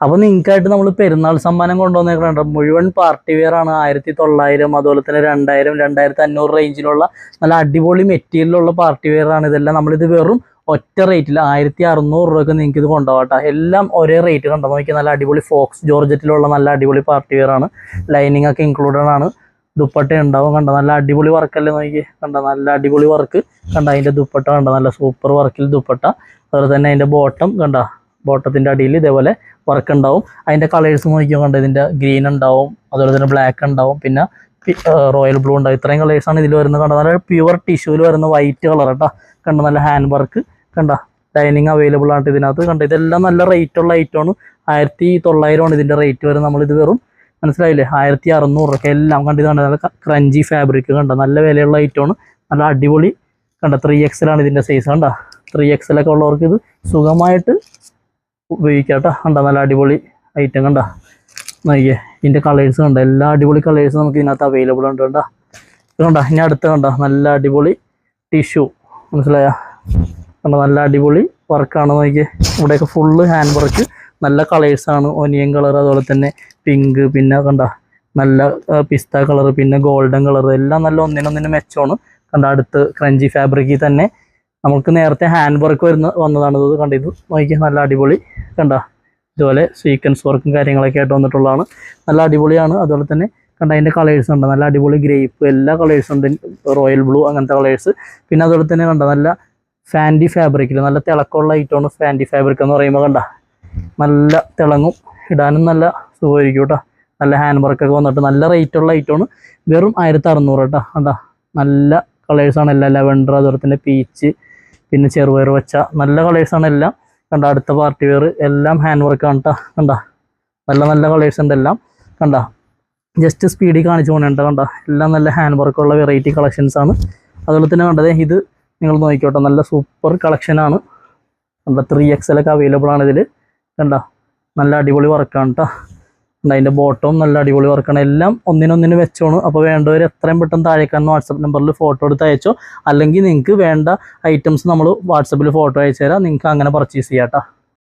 അപ്പോൾ നിങ്ങൾക്കായിട്ട് നമ്മൾ പെരുന്നാൾ സമ്മാനം കൊണ്ടുവന്നേക്കുന്നുണ്ട്. മുഴുവൻ പാർട്ടി വെയർ ആണ്. 1900, അതുപോലെ തന്നെ 2000, 2500 റേഞ്ചിലുള്ള നല്ല അടിപൊളി മെറ്റീരിയലുള്ള പാർട്ടി വെയർ ആണ് ഇതെല്ലാം. നമ്മളിത് വെറും ഒറ്റ റേറ്റിൽ 1600 രൂപയ്ക്ക് നിങ്ങൾക്ക് ഇത് കൊണ്ടുപോകട്ടോ. എല്ലാം ഒരേ റേറ്റ് കണ്ടോ നോക്കി. നല്ല അടിപൊളി ഫോക്സ് ജോർജറ്റിലുള്ള നല്ല അടിപൊളി പാർട്ടി വെയർ ആണ്. ലൈനിങ് ഒക്കെ ഇൻക്ലൂഡഡ് ആണ്. ദുപ്പട്ട ഉണ്ടാവും കണ്ടോ. നല്ല അടിപൊളി വർക്കല്ലേ നോക്കി കണ്ടോ. നല്ല അടിപൊളി വർക്ക് കണ്ടോ. അതിൻ്റെ ദുപ്പട്ട കണ്ടോ. നല്ല സൂപ്പർ വർക്കിൽ ദുപ്പട്ട. അതുപോലെ തന്നെ അതിൻ്റെ ബോട്ടം കണ്ടോ. ബോട്ടത്തിൻ്റെ അടിയിൽ ഇതേപോലെ വർക്ക് ഉണ്ടാവും. അതിൻ്റെ കളേഴ്സ് നോക്കിയോ കണ്ടോ. ഇതിൻ്റെ ഗ്രീൻ ഉണ്ടാവും, അതുപോലെ തന്നെ ബ്ലാക്ക് ഉണ്ടാവും, പിന്നെ റോയൽ ബ്ലൂ ഉണ്ടാവും. ഇത്രയും കളേഴ്സാണ് ഇതിൽ വരുന്നത് കണ്ടോ. നല്ല പ്യുവർ ടിഷ്യൂവിൽ വരുന്ന വൈറ്റ് കളർ കേട്ടോ കണ്ടോ. നല്ല ഹാൻഡ് വർക്ക് കണ്ടോ. ഡൈനിങ് അവൈലബിൾ ആണ് ഇതിനകത്ത് കണ്ടോ. ഇതെല്ലാം നല്ല റേറ്റുള്ള ഐറ്റമാണ്. 1900 ഇതിൻ്റെ റേറ്റ് വരും. നമ്മളിത് വെറും മനസ്സിലായില്ലേ 1600 രൂപ എല്ലാം കണ്ടു. കണ്ടോ നല്ല ക്രഞ്ചി ഫാബ്രിക് കണ്ടോ. നല്ല വിലയുള്ള ഐറ്റമാണ്. നല്ല അടിപൊളി കണ്ടോ. 3XL ആണ് ഇതിൻ്റെ സൈസ് കണ്ടോ. 3XL ഒക്കെ ഉള്ളവർക്ക് ഇത് സുഖമായിട്ട് ഉപയോഗിക്കാം കേട്ടോ കണ്ടോ. നല്ല അടിപൊളി ഐറ്റം കണ്ടോ നോക്കിയേ. ഇതിൻ്റെ കളേഴ്സ് കണ്ടോ. എല്ലാ അടിപൊളി കളേഴ്സ് നമുക്ക് ഇതിനകത്ത് അവൈലബിൾ ഉണ്ട് കേട്ടോ. കണ്ടോ. ഇനി അടുത്ത് കണ്ടോ നല്ല അടിപൊളി ടിഷ്യൂ മനസ്സിലായോ കണ്ടോ. നല്ല അടിപൊളി വർക്കാണ് നോക്കിയേ. ഇവിടെയൊക്കെ ഫുള്ള് ഹാൻഡ് വർക്ക്. നല്ല കളേഴ്സാണ്. ഒനിയൻ കളർ, അതുപോലെ തന്നെ പിങ്ക്, പിന്നെ കണ്ടോ നല്ല പിസ്ത കളർ, പിന്നെ ഗോൾഡൻ കളർ, എല്ലാം നല്ല ഒന്നിനൊന്നിന് മെച്ചമാണ് കണ്ടോ. അടുത്ത് ക്രഞ്ചി ഫാബ്രിക്കിൽ തന്നെ നമുക്ക് നേരത്തെ ഹാൻഡ് വർക്ക് വന്നതാണ് ഇത് കണ്ടോ. ഇത് നോക്കിയാൽ നല്ല അടിപൊളി കണ്ടോ. ഇതുപോലെ സീക്വൻസ് വർക്കും കാര്യങ്ങളൊക്കെ ആയിട്ട് വന്നിട്ടുള്ളതാണ്. നല്ല അടിപൊളിയാണ്. അതുപോലെ തന്നെ കണ്ടോ അതിൻ്റെ കളേഴ്സ് ഉണ്ട്. നല്ല അടിപൊളി ഗ്രേപ്പ്, എല്ലാ കളേഴ്സും ഉണ്ട്. റോയൽ ബ്ലൂ അങ്ങനത്തെ കളേഴ്സ്. പിന്നെ അതുപോലെ തന്നെ കണ്ടോ നല്ല ഫാൻറ്റി ഫാബ്രിക്കിൽ നല്ല തിളക്കമുള്ള ഐറ്റമാണ്. ഫാൻറ്റി ഫാബ്രിക് എന്ന് പറയുമ്പോൾ കണ്ടോ നല്ല തിളങ്ങും, ഇടാനും നല്ല സുഖമായിരിക്കും കേട്ടോ. നല്ല ഹാൻഡ് വർക്കൊക്കെ വന്നിട്ട് നല്ല റേറ്റുള്ള ഐറ്റമാണ്. വെറും 1600 കേട്ടോ കണ്ടോ. നല്ല കളേഴ്സാണ് എല്ലാം. ലെവൻഡർ, അതുപോലെ തന്നെ പീച്ച്, പിന്നെ ചെറുപയർ വെച്ച നല്ല കളേഴ്സാണ് എല്ലാം കണ്ടോ. അടുത്ത പാർട്ടി വെയർ എല്ലാം ഹാൻഡ് വർക്കാണ് കേട്ടോ കണ്ടോ. നല്ല നല്ല കളേഴ്സ് ഉണ്ട് എല്ലാം കണ്ടോ. ജസ്റ്റ് സ്പീഡിൽ കാണിച്ചു പോകണേണ്ട കണ്ടോ. എല്ലാം നല്ല ഹാൻഡ് വർക്കുള്ള വെറൈറ്റി കളക്ഷൻസാണ്. അതുപോലെ തന്നെ കണ്ടത് ഇത് നിങ്ങൾ നോക്കിക്കോട്ടെ. നല്ല സൂപ്പർ കളക്ഷനാണ് കണ്ടോ. 3XL ഒക്കെ അവൈലബിൾ ആണ് ഇതിൽ കണ്ടോ. നല്ല അടിപൊളി വർക്കാണ് കേട്ടോ. അതിൻ്റെ ബോട്ടവും നല്ല അടിപൊളി വർക്കാണ്. എല്ലാം ഒന്നിനൊന്നിന് വെച്ചോണ്. അപ്പോൾ വേണ്ടവർ എത്രയും പെട്ടെന്ന് താഴേക്കാണ് വാട്സപ്പ് നമ്പറിൽ ഫോട്ടോ എടുത്ത് അയച്ചോ. അല്ലെങ്കിൽ നിങ്ങൾക്ക് വേണ്ട ഐറ്റംസ് നമ്മൾ വാട്സപ്പിൽ ഫോട്ടോ അയച്ചു തരാം. നിങ്ങൾക്ക് അങ്ങനെ പർച്ചേസ് ചെയ്യാം കേട്ടോ.